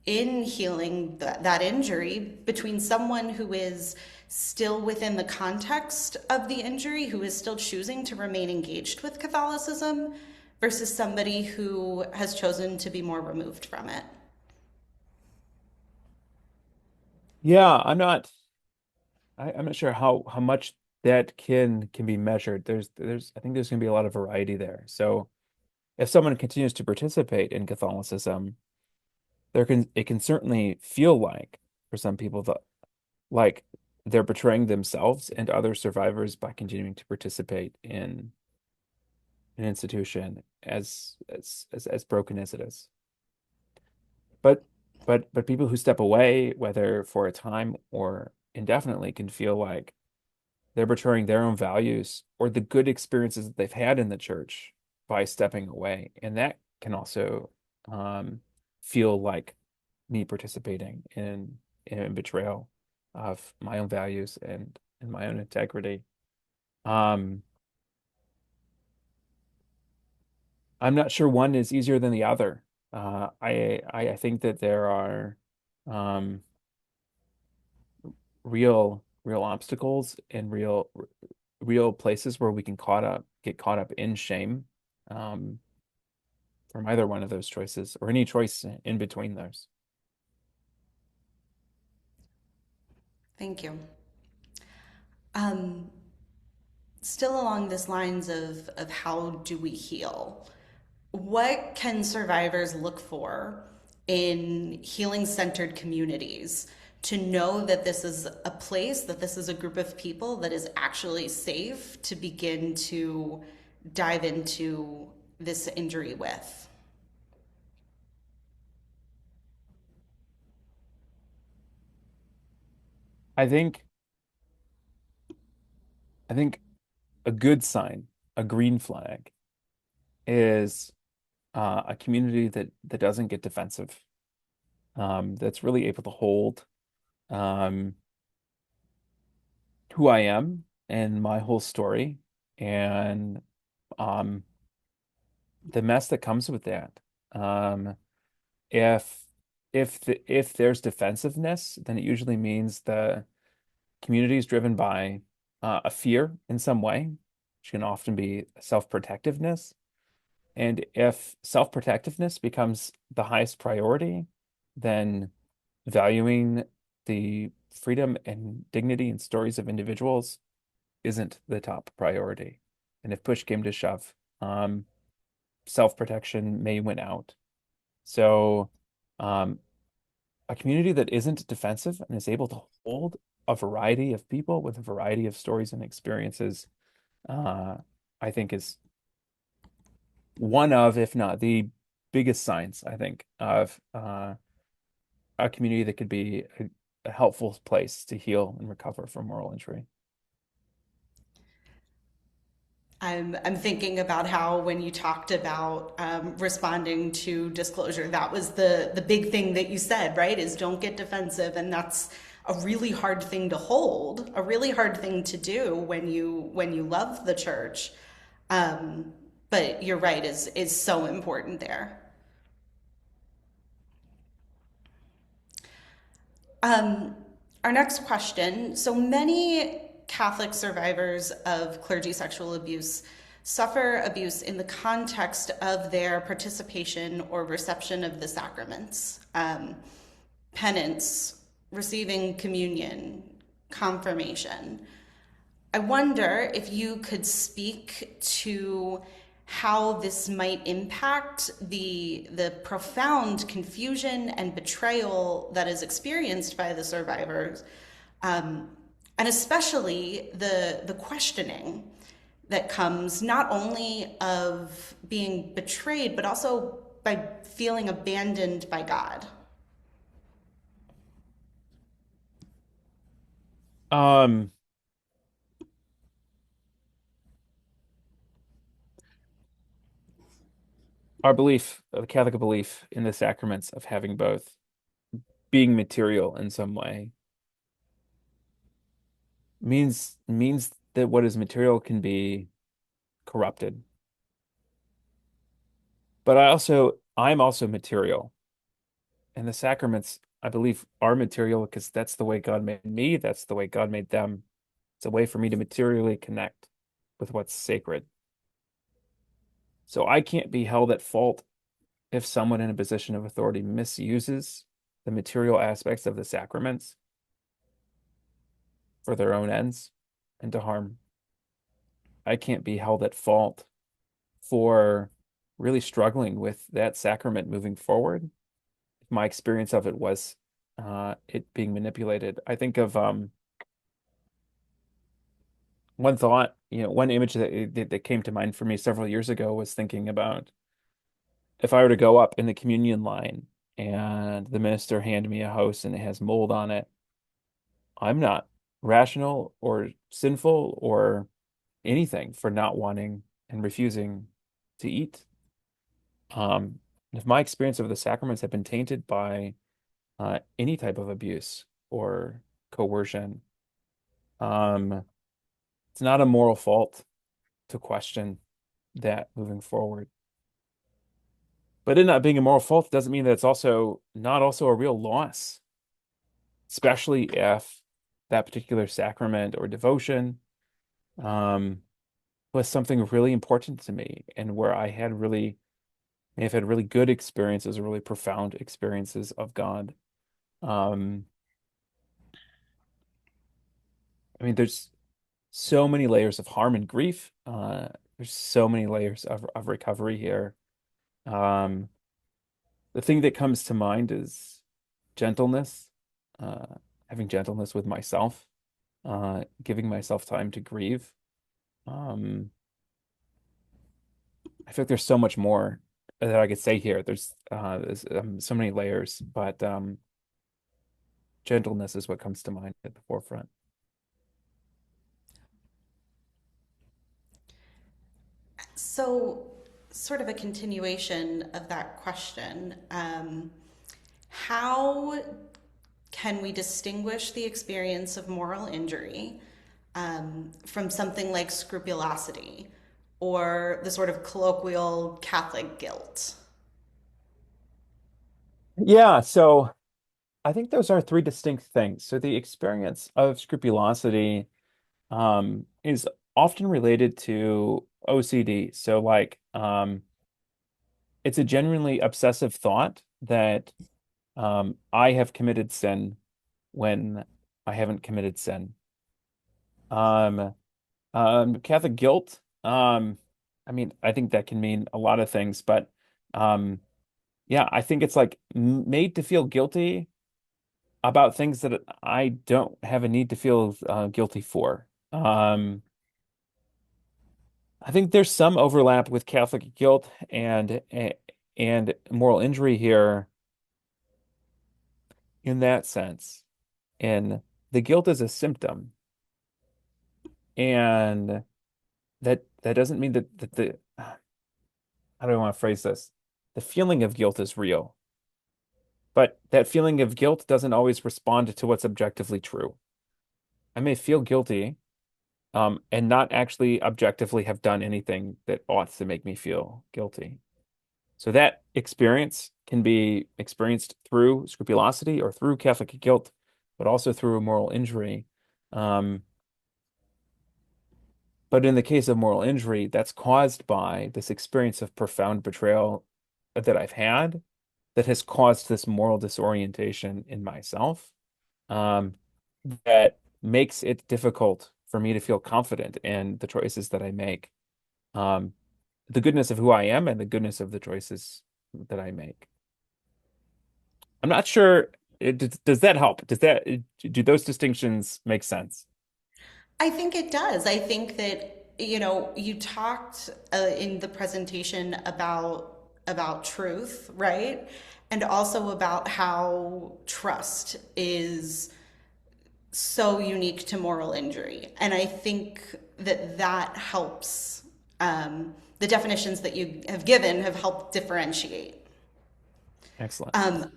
in healing that injury between someone who is still within the context of the injury, who is still choosing to remain engaged with Catholicism, versus somebody who has chosen to be more removed from it? Yeah, I'm not sure how much that can be measured. I think there's going to be a lot of variety there. So if someone continues to participate in Catholicism, it can certainly feel like for some people that like they're betraying themselves and other survivors by continuing to participate in an institution as broken as it is. But but people who step away, whether for a time or indefinitely, can feel like they're betraying their own values or the good experiences that they've had in the church by stepping away. And that can also um, feel like me participating in betrayal of my own values and my own integrity. Um, I'm not sure one is easier than the other. I think that there are um, real obstacles and real places where we can get caught up in shame um, from either one of those choices or any choice in between those. Thank you. Um, Still along this lines of how do we heal? What can survivors look for in healing centered communities to know that this is a place, that this is a group of people that is actually safe to begin to dive into this injury with? I think I think a good sign, a green flag, is a community that doesn't get defensive, that's really able to hold um, who I am and my whole story and um, the mess that comes with that. Um, if if there's defensiveness, then it usually means the community is driven by a fear in some way, which can often be self-protectiveness. And if self-protectiveness becomes the highest priority, then valuing the freedom and dignity and stories of individuals isn't the top priority. And if push came to shove, self-protection may win out. So, um, a community that isn't defensive and is able to hold a variety of people with a variety of stories and experiences, uh, I think is one of, if not the biggest signs, I think, of a community that could be a helpful place to heal and recover from moral injury. I'm thinking about how when you talked about responding to disclosure, that was the big thing that you said, right? Is don't get defensive, and that's a really hard thing to hold, a really hard thing to do when you love the church. Um, but you're right, is so important there. Um, our next question. So many Catholic survivors of clergy sexual abuse suffer abuse in the context of their participation or reception of the sacraments, penance, receiving communion, confirmation. I wonder if you could speak to how this might impact the profound confusion and betrayal that is experienced by the survivors, um, and especially the questioning that comes not only of being betrayed but also by feeling abandoned by God. Um, our belief, the Catholic belief in the sacraments of having both being material in some way means that what is material can be corrupted. But I'm also material. And the sacraments, I believe, are material because that's the way God made me, that's the way God made them. It's a way for me to materially connect with what's sacred. So I can't be held at fault if someone in a position of authority misuses the material aspects of the sacraments for their own ends and to harm. I can't be held at fault for really struggling with that sacrament moving forward. My experience of it was it being manipulated. I think of one thought, one image that came to mind for me several years ago was thinking about if I were to go up in the communion line and the minister hand me a host and it has mold on it, I'm not rational or sinful or anything for not wanting and refusing to eat. If my experience of the sacraments have been tainted by any type of abuse or coercion, um, it's not a moral fault to question that moving forward. But it not being a moral fault doesn't mean that it's also not also a real loss, especially if that particular sacrament or devotion um, was something really important to me and where I had really may have had really good experiences or really profound experiences of God. Um, I mean, there's so many layers of harm and grief. There's so many layers of recovery here. Um, the thing that comes to mind is gentleness, uh, having gentleness with myself, giving myself time to grieve. Um, I feel like there's so much more that I could say here. There's so many layers, but gentleness is what comes to mind at the forefront. So, sort of a continuation of that question, how can we distinguish the experience of moral injury from something like scrupulosity or the sort of colloquial Catholic guilt? Yeah, so I think those are three distinct things. So the experience of scrupulosity is often related to OCD. So it's a genuinely obsessive thought that I have committed sin when I haven't committed sin. Um, Catholic guilt. I mean, I think that can mean a lot of things, but um, yeah, I think it's like made to feel guilty about things that I don't have a need to feel guilty for. I think there's some overlap with Catholic guilt and moral injury here in that sense. And the guilt is a symptom, and that doesn't mean that the how do I want to phrase this? The feeling of guilt is real, but that feeling of guilt doesn't always respond to what's objectively true. I may feel guilty, and not actually objectively have done anything that ought to make me feel guilty. So that experience can be experienced through scrupulosity or through Catholic guilt, but also through moral injury. Um, but in the case of moral injury, that's caused by this experience of profound betrayal that I've had that has caused this moral disorientation in myself, um, that makes it difficult for me to feel confident in the choices that I make, um, the goodness of who I am and the goodness of the choices that I make. I'm not sure. Does that help? Do those distinctions make sense? I think it does. I think that, you talked in the presentation about truth, right? And also about how trust is so unique to moral injury. And I think that that helps. The definitions that you have given have helped differentiate. Excellent.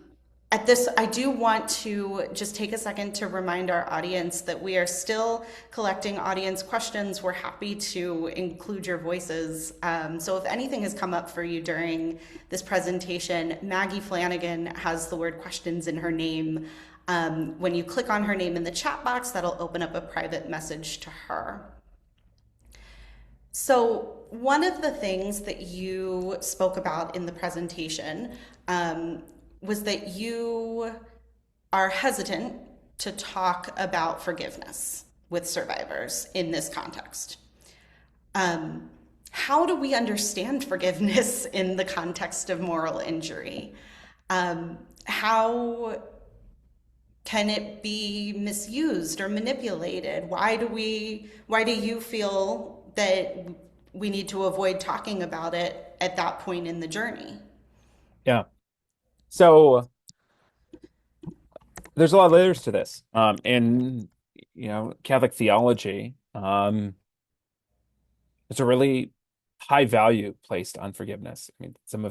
At this, I do want to just take a second to remind our audience that we are still collecting audience questions. We're happy to include your voices. So if anything has come up for you during this presentation, Maggie Flanagan has the word questions in her name. When you click on her name in the chat box, that'll open up a private message to her. So, one of the things that you spoke about in the presentation was that you are hesitant to talk about forgiveness with survivors in this context. How do we understand forgiveness in the context of moral injury? How can it be misused or manipulated? Why do you feel that we need to avoid talking about it at that point in the journey? Yeah. So there's a lot of layers to this. In Catholic theology, there's a really high value placed on forgiveness. I mean, some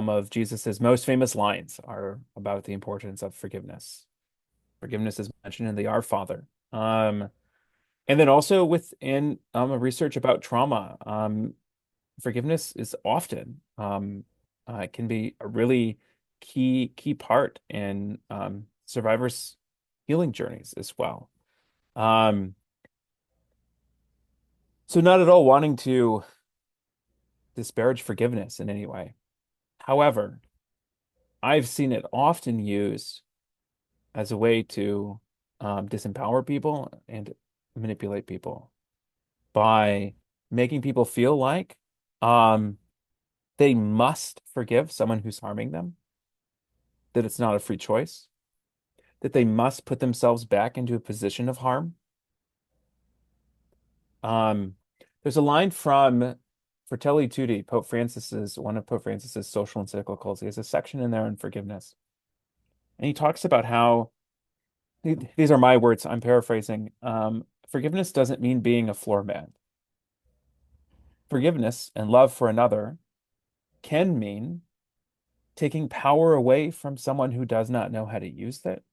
of Jesus's most famous lines are about the importance of forgiveness. Forgiveness is mentioned in the Our Father. And then also within a research about trauma, forgiveness is often can be a really key part in survivors' healing journeys as well. Um, so not at all wanting to disparage forgiveness in any way. However, I've seen it often used as a way to disempower people and manipulate people by making people feel like um, they must forgive someone who's harming them, that it's not a free choice, that they must put themselves back into a position of harm. Um, there's a line from Fratelli Tutti, one of Pope Francis's social encyclicals. He has a section in there on forgiveness. And he talks about how these are my words, I'm paraphrasing. Forgiveness doesn't mean being a floor man. Forgiveness and love for another can mean taking power away from someone who does not know how to use it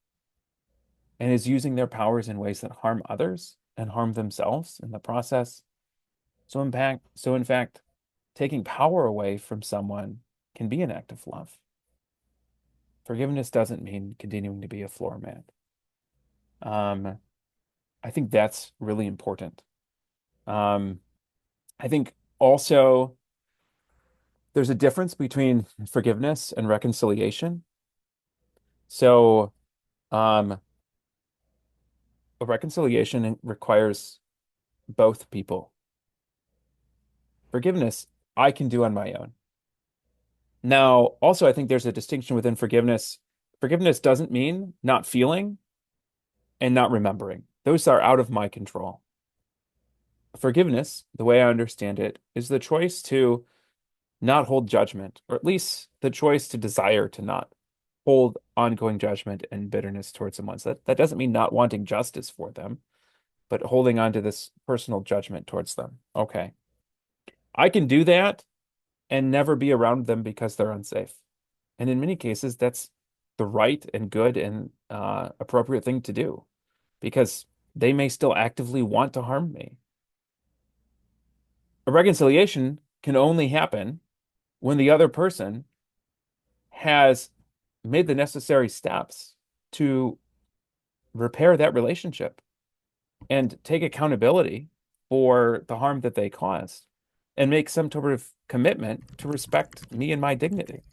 and is using their powers in ways that harm others and harm themselves in the process. So in fact, taking power away from someone can be an act of love. Forgiveness doesn't mean continuing to be a floor mat. Um, I think that's really important. Um, I think also there's a difference between forgiveness and reconciliation. So, um, a reconciliation requires both people. Forgiveness, I can do on my own. Now, also, I think there's a distinction within forgiveness. Forgiveness doesn't mean not feeling and not remembering. Those are out of my control. Forgiveness, the way I understand it, is the choice to not hold judgment, or at least the choice to desire to not hold ongoing judgment and bitterness towards someone. So that doesn't mean not wanting justice for them, but holding on to this personal judgment towards them. Okay. I can do that and never be around them because they're unsafe. And in many cases, that's the right and good and appropriate thing to do because they may still actively want to harm me. A reconciliation can only happen when the other person has made the necessary steps to repair that relationship and take accountability for the harm that they caused and make some sort of commitment to respect me and my dignity.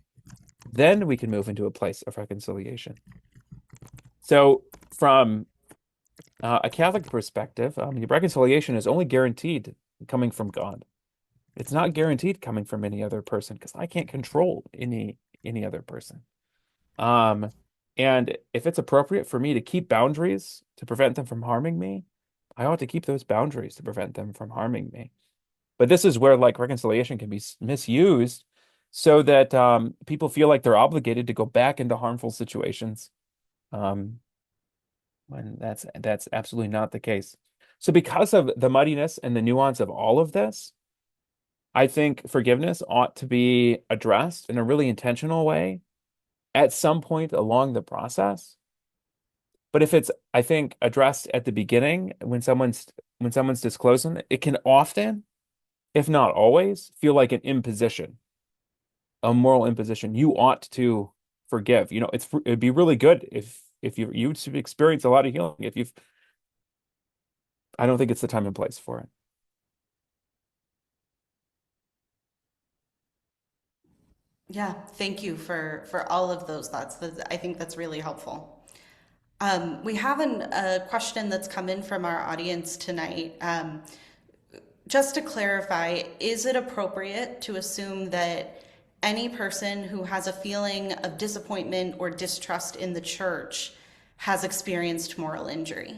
Then we can move into a place of reconciliation. So, from a Catholic perspective, reconciliation is only guaranteed coming from God. It's not guaranteed coming from any other person because I can't control any other person. Um, and if it's appropriate for me to keep boundaries to prevent them from harming me, I ought to keep those boundaries to prevent them from harming me. But this is where like reconciliation can be misused so that people feel like they're obligated to go back into harmful situations. Um, when that's absolutely not the case. So because of the muddiness and the nuance of all of this, I think forgiveness ought to be addressed in a really intentional way at some point along the process. But if it's, I think, addressed at the beginning when someone's disclosing, it can often, if not always, feel like an imposition, a moral imposition. You ought to forgive. It'd be really good if you experience a lot of healing. If you've, I don't think it's the time and place for it. Yeah, thank you for all of those thoughts. I think that's really helpful. We have a question that's come in from our audience tonight. Just to clarify, is it appropriate to assume that any person who has a feeling of disappointment or distrust in the church has experienced moral injury.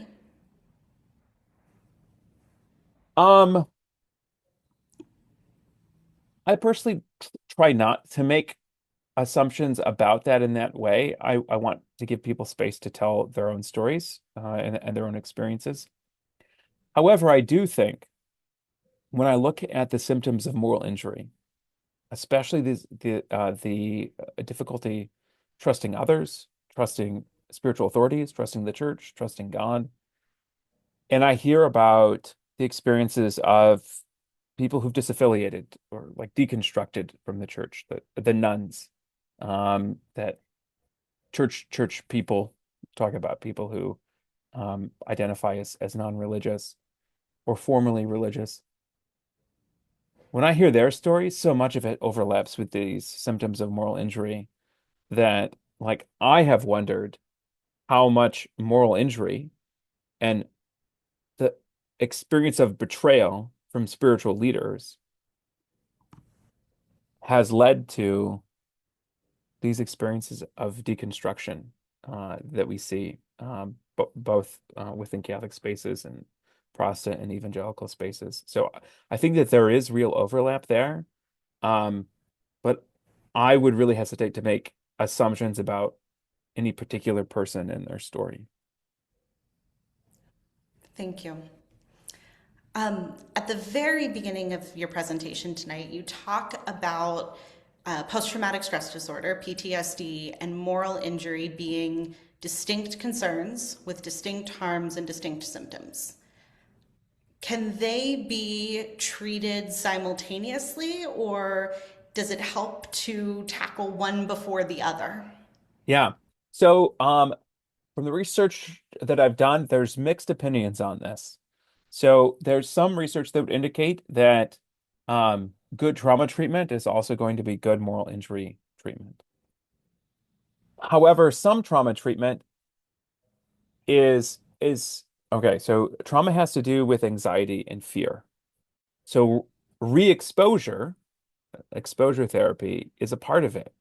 Um, I personally try not to make assumptions about that in that way. I want to give people space to tell their own stories and their own experiences. However, I do think when I look at the symptoms of moral injury, especially the difficulty trusting others, trusting spiritual authorities, trusting the church, trusting God, and I hear about the experiences of people who've disaffiliated or like deconstructed from the church, the nuns, that church people talk about people who identify as non-religious or formerly religious. When I hear their stories, so much of it overlaps with these symptoms of moral injury that, like, I have wondered how much moral injury and the experience of betrayal from spiritual leaders has led to these experiences of deconstruction that we see both within Catholic spaces and Protestant and evangelical spaces. So I think that there is real overlap there, um, but I would really hesitate to make assumptions about any particular person and their story. Thank you. At the very beginning of your presentation tonight, you talk about post traumatic stress disorder, PTSD, and moral injury being distinct concerns with distinct harms and distinct symptoms. Can they be treated simultaneously, or does it help to tackle one before the other? Yeah. So from the research that I've done, there's mixed opinions on this. So there's some research that would indicate that good trauma treatment is also going to be good moral injury treatment. However, some trauma treatment is okay. So trauma has to do with anxiety and fear. So re-exposure, exposure therapy is a part of it.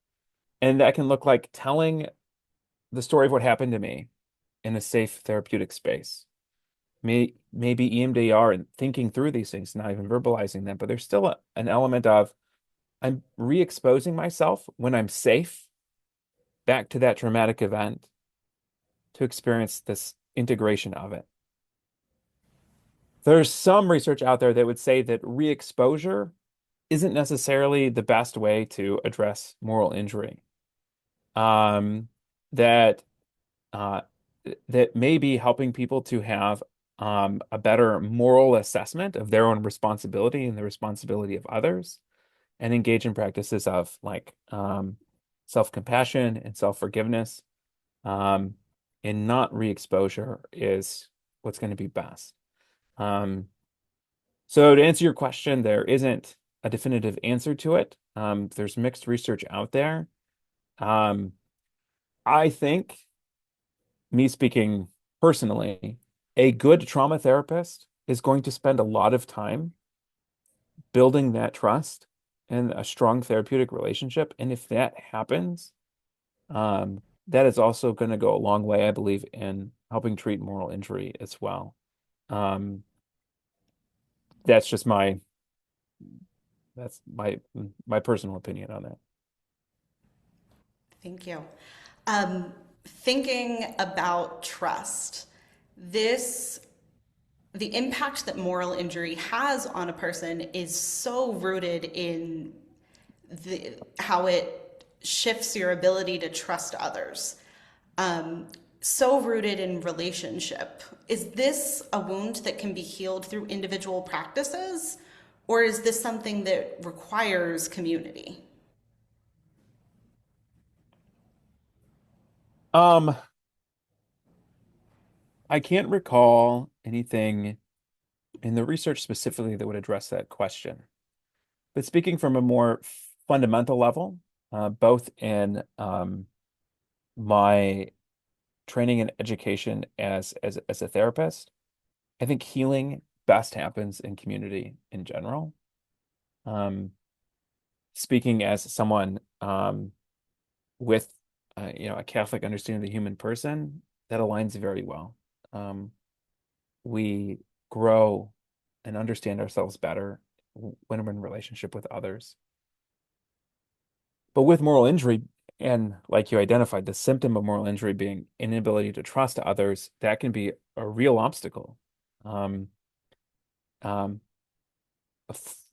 And that can look like telling the story of what happened to me in a safe therapeutic space. Maybe EMDR and thinking through these things, not even verbalizing them, but there's still an element of I'm re-exposing myself when I'm safe back to that traumatic event to experience this integration of it. There's some research out there that would say that re-exposure isn't necessarily the best way to address moral injury. Um, that uh, that may be helping people to have a better moral assessment of their own responsibility and the responsibility of others, and engage in practices of like self-compassion and self-forgiveness. Um, and not re-exposure is what's going to be best. Um, so to answer your question, there isn't a definitive answer to it. There's mixed research out there. Um, I think, me speaking personally, a good trauma therapist is going to spend a lot of time building that trust and a strong therapeutic relationship. And if that happens, that is also going to go a long way, I believe, in helping treat moral injury as well. Um, that's just that's my personal opinion on that. Thank you. Thinking about trust, this the impact that moral injury has on a person is so rooted in how it shifts your ability to trust others. So rooted in relationship. Is this a wound that can be healed through individual practices, or is this something that requires community? Um, I can't recall anything in the research specifically that would address that question. But speaking from a more fundamental level, both in my training and education as a therapist, I think healing best happens in community in general. Um, speaking as someone with a Catholic understanding of the human person, that aligns very well. Um, we grow and understand ourselves better when we're in relationship with others. But with moral injury, and like you identified, the symptom of moral injury being inability to trust others, that can be a real obstacle. Um, um,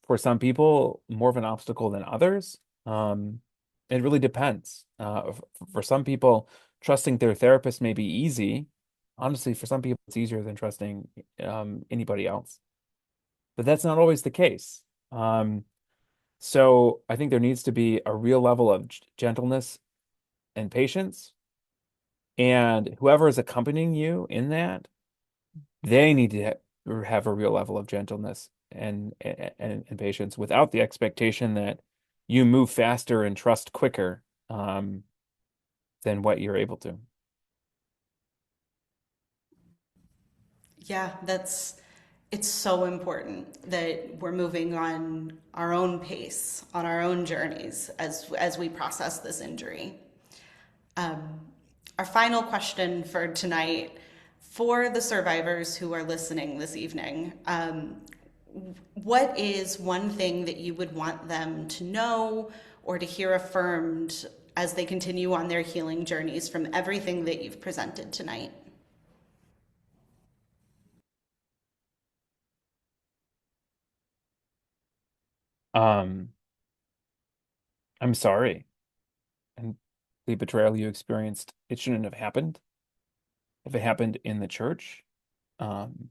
for some people, more of an obstacle than others. It really depends. For some people, trusting their therapist may be easy. Honestly, for some people, it's easier than trusting anybody else. But that's not always the case. Um, so I think there needs to be a real level of gentleness and patience. And whoever is accompanying you in that, they need to have a real level of gentleness and patience without the expectation that you move faster and trust quicker than what you're able to. Yeah, it's so important that we're moving on our own pace, on our own journeys as we process this injury. Our final question for tonight, for the survivors who are listening this evening, what is one thing that you would want them to know or to hear affirmed as they continue on their healing journeys from everything that you've presented tonight? Um, I'm sorry. And the betrayal you experienced, it shouldn't have happened. If it happened in the church, um,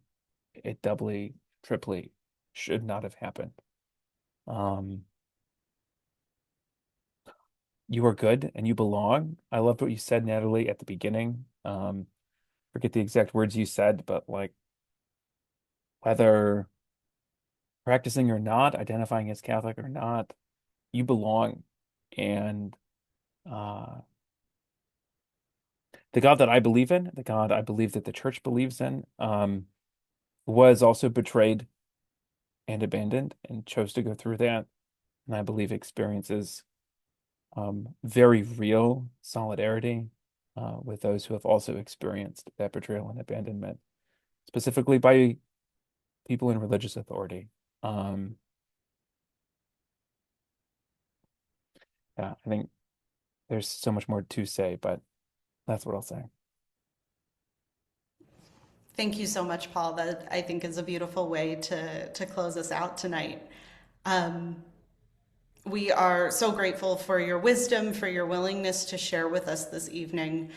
it doubly, triply should not have happened. Um, you are good and you belong. I loved what you said, Natalie, at the beginning. Forget the exact words you said, but like whether practicing or not, identifying as Catholic or not, you belong. And uh, the God that I believe in, the God I believe that the church believes in, was also betrayed and abandoned and chose to go through that. And I believe experiences very real solidarity with those who have also experienced that betrayal and abandonment, specifically by people in religious authority. Um, yeah, I think there's so much more to say, but that's what I'll say. Thank you so much, Paul. That I think is a beautiful way to close us out tonight. Um, we are so grateful for your wisdom, for your willingness to share with us this evening.